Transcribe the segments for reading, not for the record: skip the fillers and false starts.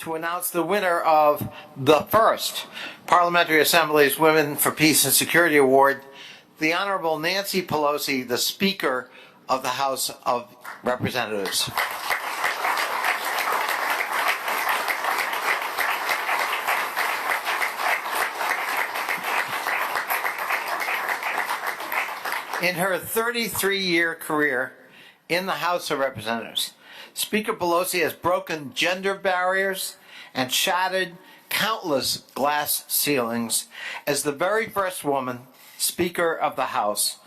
to announce the winner of the first Parliamentary Assembly's Women for Peace and Security Award, the Honorable Nancy Pelosi, the Speaker of the House of Representatives. In her 33-year career in the House of Representatives, Speaker Pelosi has broken gender barriers and shattered countless glass ceilings as the very first woman Speaker of the House,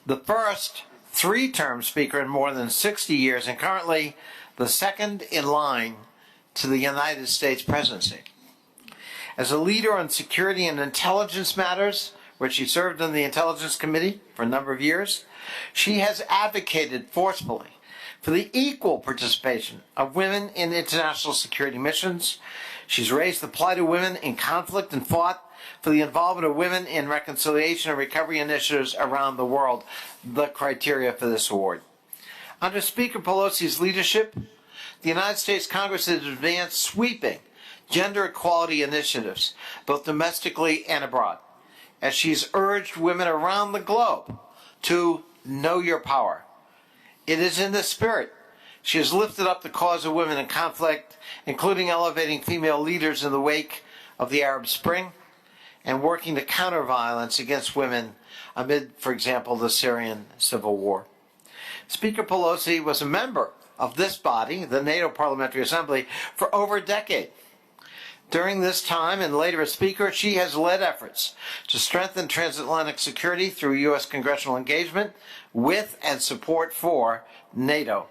the first three-term Speaker in more than 60 years, and currently the second in line to the United States presidency. As a leader on security and intelligence matters, where she served on the Intelligence Committee for a number of years, she has advocated forcefully for the equal participation of women in international security missions. She's raised the plight of women in conflict and fought for the involvement of women in reconciliation and recovery initiatives around the world, the criteria for this award. Under Speaker Pelosi's leadership, the United States Congress has advanced sweeping gender equality initiatives, both domestically and abroad, as she's urged women around the globe to know your power. It is in this spirit she has lifted up the cause of women in conflict, including elevating female leaders in the wake of the Arab Spring and working to counter violence against women amid, for example, the Syrian civil war. Speaker Pelosi was a member of this body, the NATO Parliamentary Assembly, for over a decade. During this time, and later as Speaker, she has led efforts to strengthen transatlantic security through U.S. congressional engagement with and support for NATO,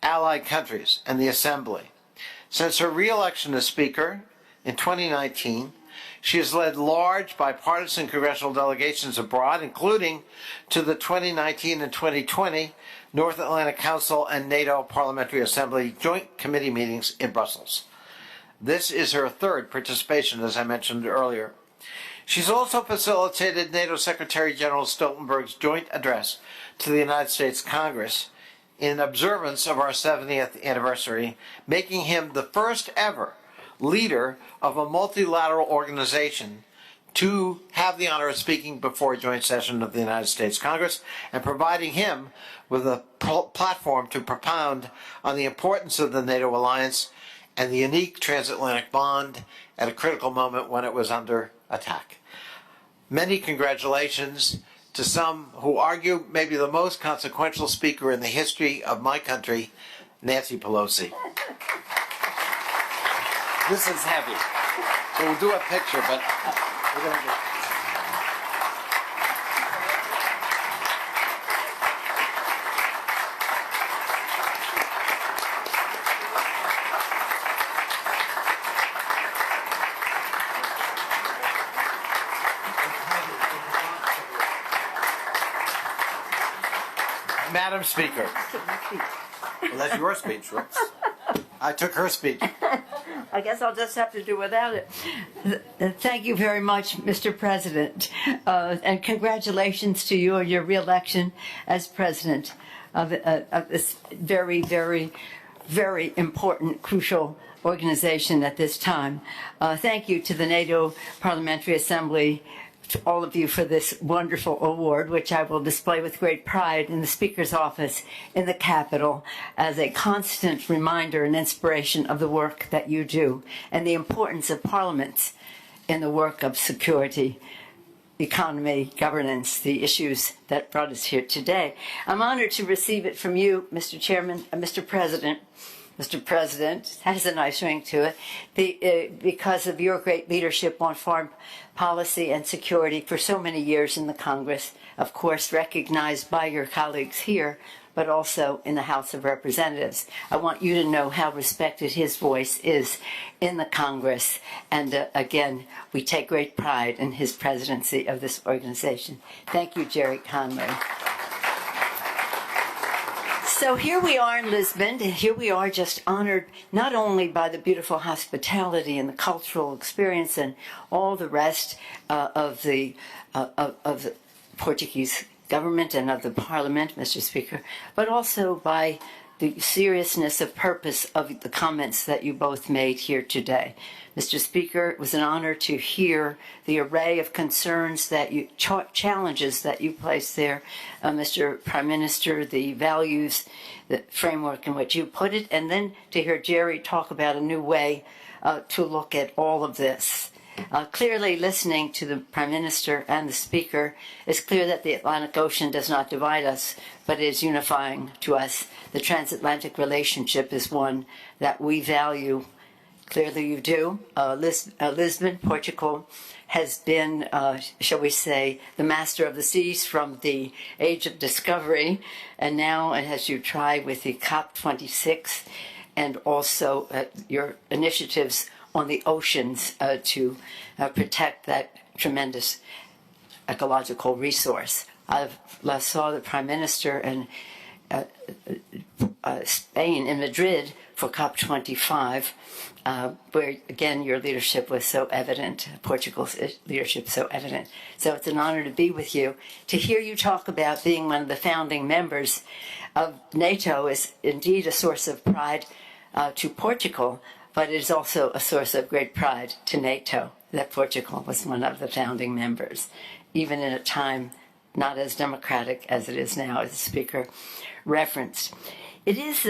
allied countries, and the Assembly. Since her re-election as Speaker in 2019, she has led large bipartisan congressional delegations abroad, including to the 2019 and 2020 North Atlantic Council and NATO Parliamentary Assembly joint committee meetings in Brussels. This is her third participation, as I mentioned earlier. She's also facilitated NATO Secretary General Stoltenberg's joint address to the United States Congress in observance of our 70th anniversary, making him the first ever leader of a multilateral organization to have the honor of speaking before a joint session of the United States Congress and providing him with a platform to propound on the importance of the NATO alliance and the unique transatlantic bond at a critical moment when it was under attack. Many congratulations to some who argue maybe the most consequential speaker in the history of my country, Nancy Pelosi. This is heavy. So we'll do a picture, but we're going to do... Madam Speaker. Well, that's your speech, Rooks. I took her speech. I guess I'll just have to do without it. Thank you very much, Mr. President, and congratulations to you on your re-election as President of this very, very, very important, crucial organization at this time. Thank you to the NATO Parliamentary Assembly, to all of you for this wonderful award, which I will display with great pride in the Speaker's office in the Capitol as a constant reminder and inspiration of the work that you do and the importance of parliaments in the work of security, economy, governance, the issues that brought us here today. I'm honored to receive it from you, Mr. Chairman, Mr. President. Mr. President, has a nice ring to it, because of your great leadership on foreign policy and security for so many years in the Congress, of course recognized by your colleagues here, but also in the House of Representatives. I want you to know how respected his voice is in the Congress, and again, we take great pride in his presidency of this organization. Thank you, Jerry Conway. So here we are in Lisbon, and here we are just honored not only by the beautiful hospitality and the cultural experience and all the rest of the Portuguese government and of the Parliament, Mr. Speaker, but also by the seriousness of purpose of the comments that you both made here today. Mr. Speaker, it was an honor to hear the array of concerns that you, challenges that you placed there, Mr. Prime Minister, the values, the framework in which you put it, and then to hear Jerry talk about a new way to look at all of this. Clearly, listening to the Prime Minister and the Speaker, it's clear that the Atlantic Ocean does not divide us, but is unifying to us. The transatlantic relationship is one that we value. Clearly you do. Lisbon, Portugal, has been, shall we say, the master of the seas from the age of discovery, and now as you try with the COP26 and also your initiatives on the oceans to protect that tremendous ecological resource. I last saw the Prime Minister in Spain, in Madrid, for COP25, where, again, your leadership was so evident, Portugal's leadership so evident. So it's an honor to be with you. To hear you talk about being one of the founding members of NATO is indeed a source of pride to Portugal, but it is also a source of great pride to NATO that Portugal was one of the founding members, even in a time not as democratic as it is now, as the Speaker referenced. It is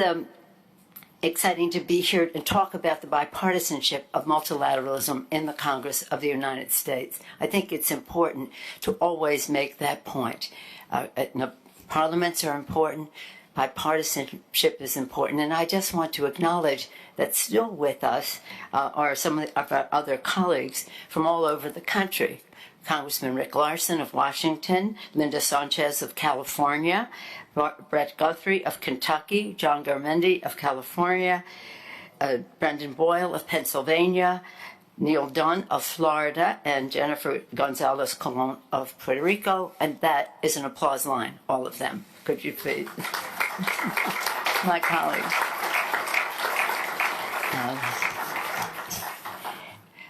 exciting to be here and talk about the bipartisanship of multilateralism in the Congress of the United States. I think it's important to always make that point. Parliaments are important. Bipartisanship is important. And I just want to acknowledge that still with us are some of our other colleagues from all over the country. Congressman Rick Larson of Washington, Linda Sanchez of California, Brett Guthrie of Kentucky, John Garmendi of California, Brendan Boyle of Pennsylvania, Neil Dunn of Florida, and Jennifer Gonzalez Colon of Puerto Rico. And that is an applause line, all of them. Could you please? My colleagues.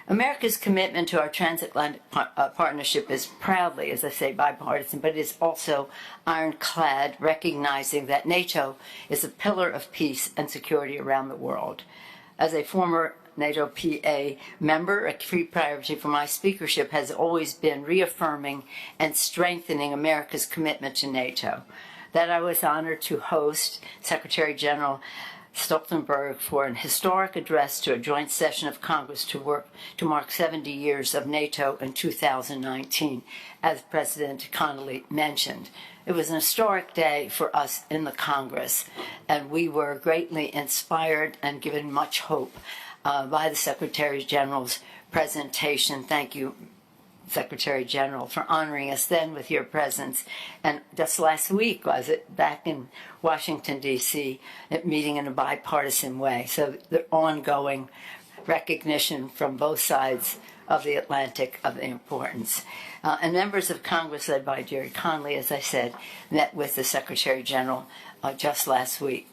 America's commitment to our transatlantic partnership is proudly, as I say, bipartisan, but it is also ironclad, recognizing that NATO is a pillar of peace and security around the world. As a former NATO PA member, a key priority for my speakership has always been reaffirming and strengthening America's commitment to NATO. That I was honored to host Secretary General Stoltenberg for an historic address to a joint session of Congress to mark 70 years of NATO in 2019, as President Connolly mentioned. It was an historic day for us in the Congress, and we were greatly inspired and given much hope by the Secretary General's presentation. Thank you, Secretary General, for honoring us then with your presence. And just last week, was it, back in Washington, D.C., meeting in a bipartisan way. So the ongoing recognition from both sides of the Atlantic of the importance. And members of Congress, led by Jerry Connolly, as I said, met with the Secretary General just last week.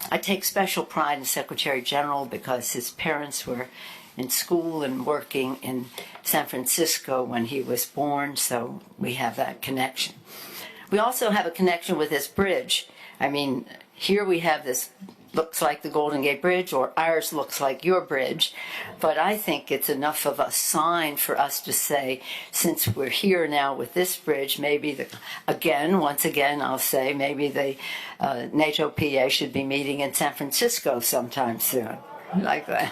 I take special pride in Secretary General because his parents were in school and working in San Francisco when he was born, so we have that connection. We also have a connection with this bridge. I mean, here we have this, looks like the Golden Gate Bridge, or ours looks like your bridge, but I think it's enough of a sign for us to say, since we're here now with this bridge, maybe, once again, I'll say, maybe the NATO PA should be meeting in San Francisco sometime soon, like that.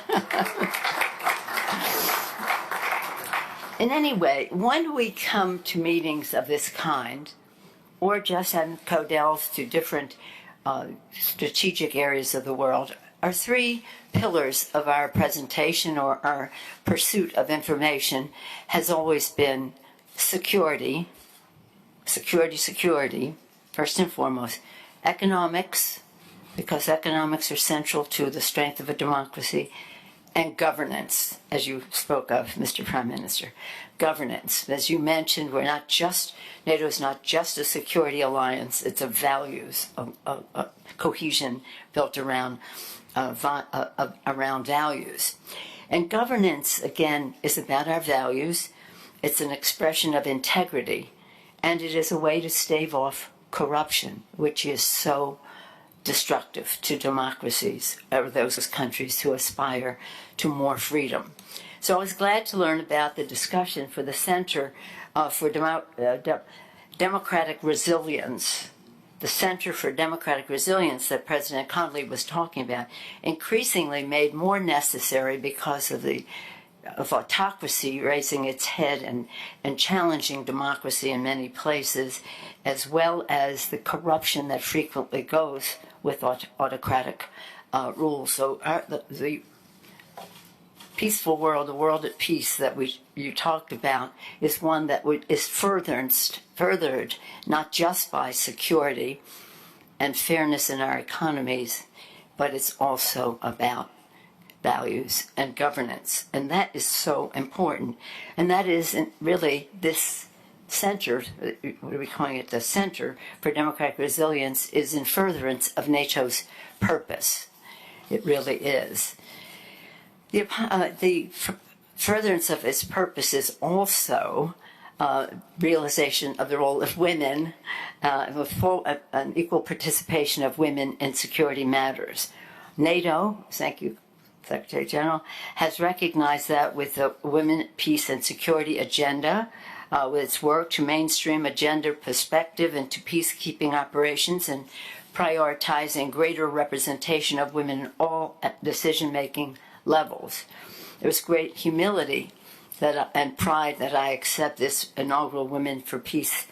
In any way, when we come to meetings of this kind, or just on Codels to different strategic areas of the world, our three pillars of our presentation or our pursuit of information has always been security, first and foremost, economics, because economics are central to the strength of a democracy, and governance, as you spoke of, Mr. Prime Minister. Governance. As you mentioned, NATO is not just a security alliance, it's a values, a cohesion built around values. And governance, again, is about our values. It's an expression of integrity, and it is a way to stave off corruption, which is so destructive to democracies or those countries who aspire to more freedom. So I was glad to learn about the discussion for the Center for Democratic Resilience. The Center for Democratic Resilience that President Connolly was talking about, increasingly made more necessary because of autocracy raising its head and challenging democracy in many places, as well as the corruption that frequently goes with autocratic rules. So the peaceful world, the world at peace that you talked about, is one that is furthered not just by security and fairness in our economies, but it's also about values and governance. And that is so important. And that is really this center, what are we calling it? The Center for Democratic Resilience is in furtherance of NATO's purpose. It really is. The furtherance of its purpose is also realization of the role of women, an equal participation of women in security matters. NATO, thank you, Secretary General, has recognized that with the Women, Peace, and Security agenda, with its work to mainstream a gender perspective into peacekeeping operations and prioritizing greater representation of women in all decision-making levels. There's great humility and pride that I accept this inaugural Women for Peace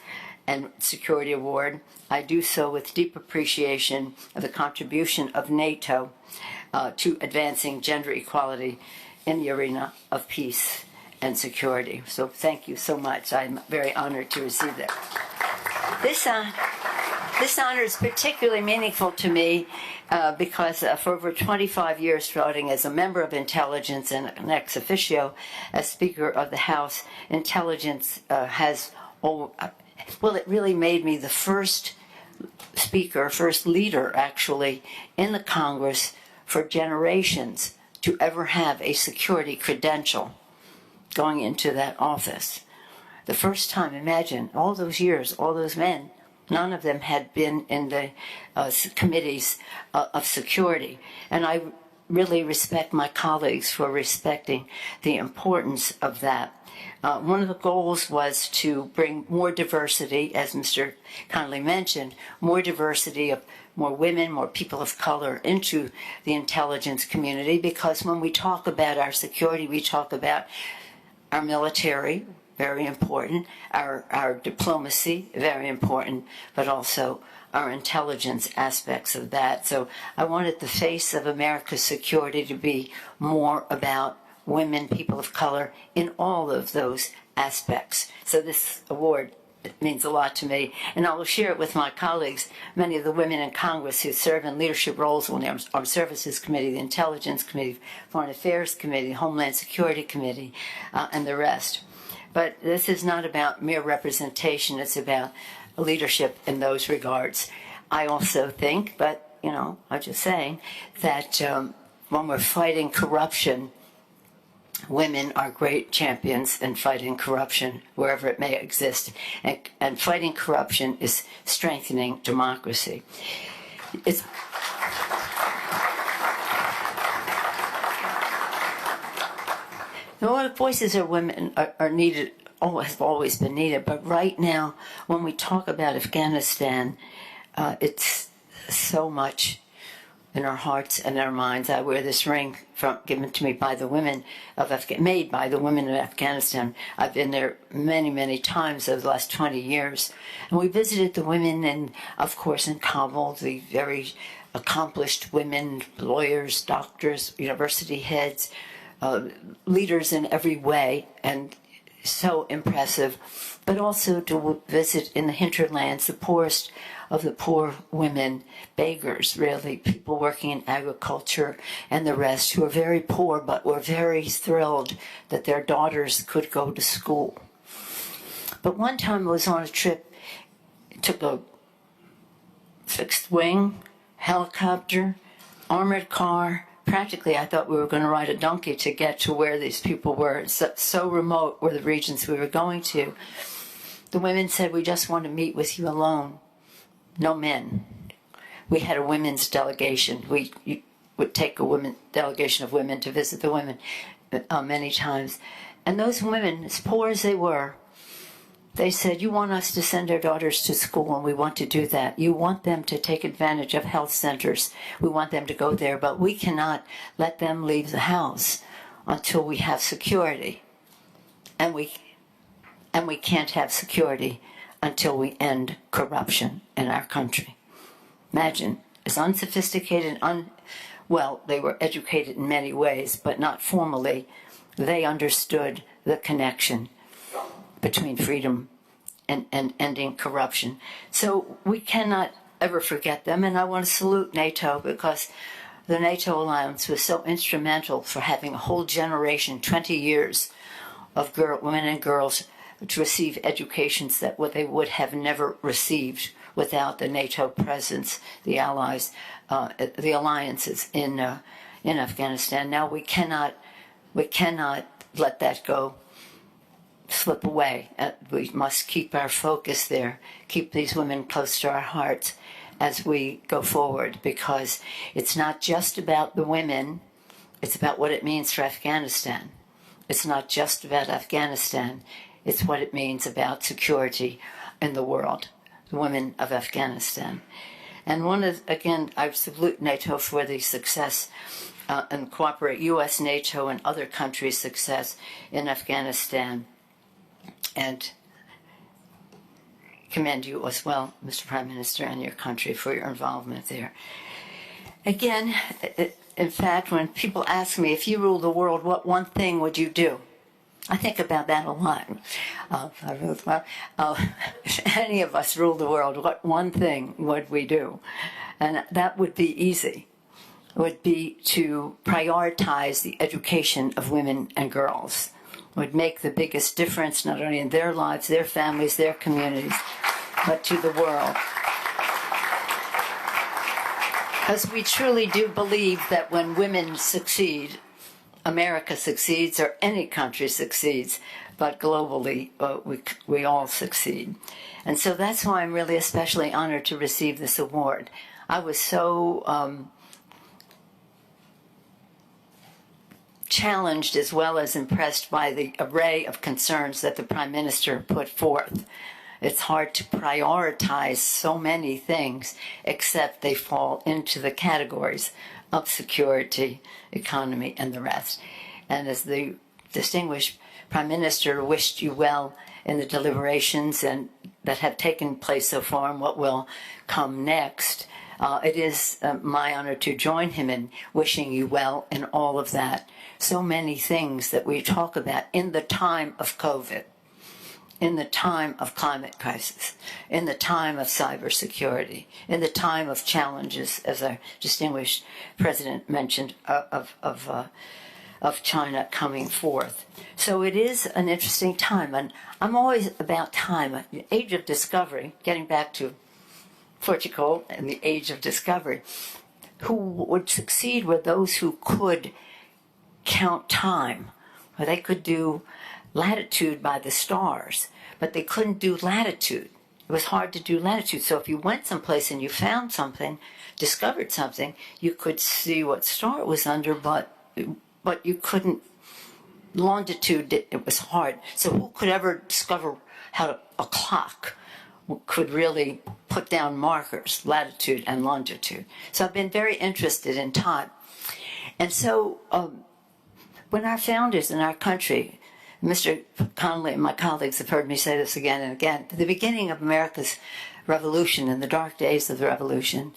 and Security Award. I do so with deep appreciation of the contribution of NATO to advancing gender equality in the arena of peace and security. So thank you so much. I'm very honored to receive that. This honor is particularly meaningful to me because for over 25 years, starting as a member of Intelligence and an ex officio as Speaker of the House, Intelligence it really made me the first speaker, first leader actually, in the Congress for generations to ever have a security credential going into that office. The first time, imagine, all those years, all those men, none of them had been in the committees of security. And I really respect my colleagues for respecting the importance of that. One of the goals was to bring more diversity, as Mr. Connolly mentioned, more diversity of more women, more people of color into the intelligence community, because when we talk about our security, we talk about our military, very important, our diplomacy, very important, but also our intelligence aspects of that. So I wanted the face of America's security to be more about women, people of color, in all of those aspects. So this award means a lot to me, and I will share it with my colleagues, many of the women in Congress who serve in leadership roles on the Armed Services Committee, the Intelligence Committee, Foreign Affairs Committee, Homeland Security Committee, and the rest. But this is not about mere representation, it's about leadership in those regards. I also think, but, I'm just saying, that when we're fighting corruption, women are great champions in fighting corruption wherever it may exist. And fighting corruption is strengthening democracy. A lot of voices of women are needed, have always been needed, but right now, when we talk about Afghanistan, it's so much in our hearts and our minds. I wear this ring given to me by the women made by the women of Afghanistan. I've been there many, many times over the last 20 years. And we visited the women, and of course in Kabul, the very accomplished women, lawyers, doctors, university heads, leaders in every way, and so impressive. But also to visit in the hinterlands, the poorest of the poor women, beggars, really, people working in agriculture and the rest, who are very poor but were very thrilled that their daughters could go to school. But one time I was on a trip, took a fixed wing, helicopter, armored car. Practically, I thought we were going to ride a donkey to get to where these people were. So remote were the regions we were going to. The women said, "We just want to meet with you alone. No men. we had a women's delegation. We would take a delegation of women to visit the women many times. And those women, as poor as they were, they said, you want us to send our daughters to school, and we want to do that. You want them to take advantage of health centers. We want them to go there, but we cannot let them leave the house until we have security. And we can't have security until we end corruption in our country. Imagine, as unsophisticated, well, they were educated in many ways, but not formally. They understood the connection between freedom and ending corruption. So we cannot ever forget them, and I want to salute NATO, because the NATO alliance was so instrumental for having a whole generation, 20 years, of women and girls to receive educations that what they would have never received without the NATO presence, the allies, the alliances in Afghanistan. Now we cannot let that go, slip away. We must keep our focus there, keep these women close to our hearts as we go forward, because it's not just about the women, it's about what it means for Afghanistan. It's not just about Afghanistan, it's what it means about security in the world, the women of Afghanistan. And again, I salute NATO for the success and cooperate U.S., NATO, and other countries' success in Afghanistan. And commend you as well, Mr. Prime Minister, and your country for your involvement there. Again, in fact, when people ask me, if you rule the world, what one thing would you do? I think about that a lot. If any of us ruled the world, what one thing would we do? And that would be easy. It would be to prioritize the education of women and girls. It would make the biggest difference, not only in their lives, their families, their communities, but to the world. Because we truly do believe that when women succeed, America succeeds, or any country succeeds, but globally we all succeed. And so that's why I'm really especially honored to receive this award. I was so challenged as well as impressed by the array of concerns that the Prime Minister put forth. It's hard to prioritize so many things, except they fall into the categories of security, economy, and the rest. And as the distinguished Prime Minister wished you well in the deliberations and that have taken place so far and what will come next, it is my honor to join him in wishing you well in all of that. So many things that we talk about in the time of COVID, in the time of climate crisis, in the time of cybersecurity, in the time of challenges, as our distinguished president mentioned, of China coming forth. So it is an interesting time, and I'm always about time, the age of discovery, getting back to Portugal and the age of discovery. Who would succeed were those who could count time, where they could do latitude by the stars, but they couldn't do latitude. It was hard to do latitude. So if you went someplace and you found something, discovered something, you could see what star it was under, but you couldn't longitude. It was hard. So who could ever discover how a clock could really put down markers, latitude and longitude? So I've been very interested in time. And so when our founders in our country, Mr. Connolly and my colleagues have heard me say this again and again, at the beginning of America's revolution, in the dark days of the revolution,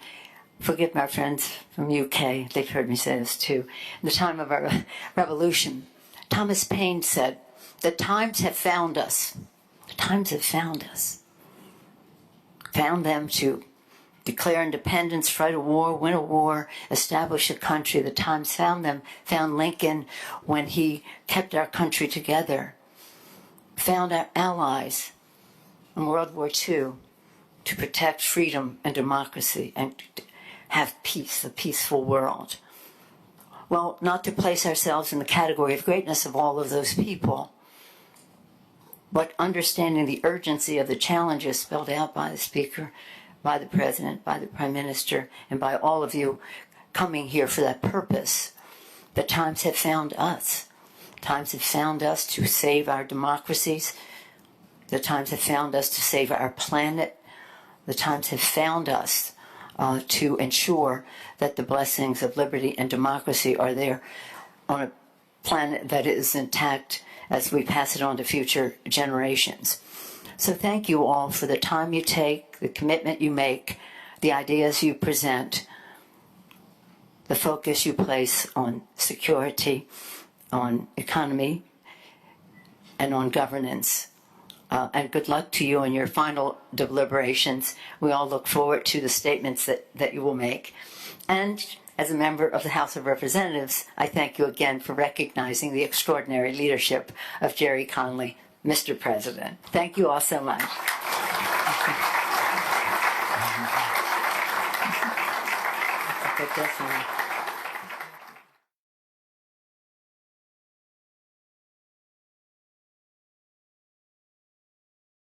forgive my friends from UK, they've heard me say this too, in the time of our revolution, Thomas Paine said, "The times have found us. The times have found us." Found them to declare independence, fight a war, win a war, establish a country. The times found them, found Lincoln when he kept our country together, found our allies in World War II to protect freedom and democracy and have peace, a peaceful world. Well, not to place ourselves in the category of greatness of all of those people, but understanding the urgency of the challenges spelled out by the Speaker, by the President, by the Prime Minister, and by all of you coming here for that purpose. The times have found us. Times have found us to save our democracies. The times have found us to save our planet. The times have found us to ensure that the blessings of liberty and democracy are there on a planet that is intact as we pass it on to future generations. So thank you all for the time you take, the commitment you make, the ideas you present, the focus you place on security, on economy, and on governance. And good luck to you in your final deliberations. We all look forward to the statements that you will make. And as a member of the House of Representatives, I thank you again for recognizing the extraordinary leadership of Jerry Connolly, Mr. President. Thank you all so much. Good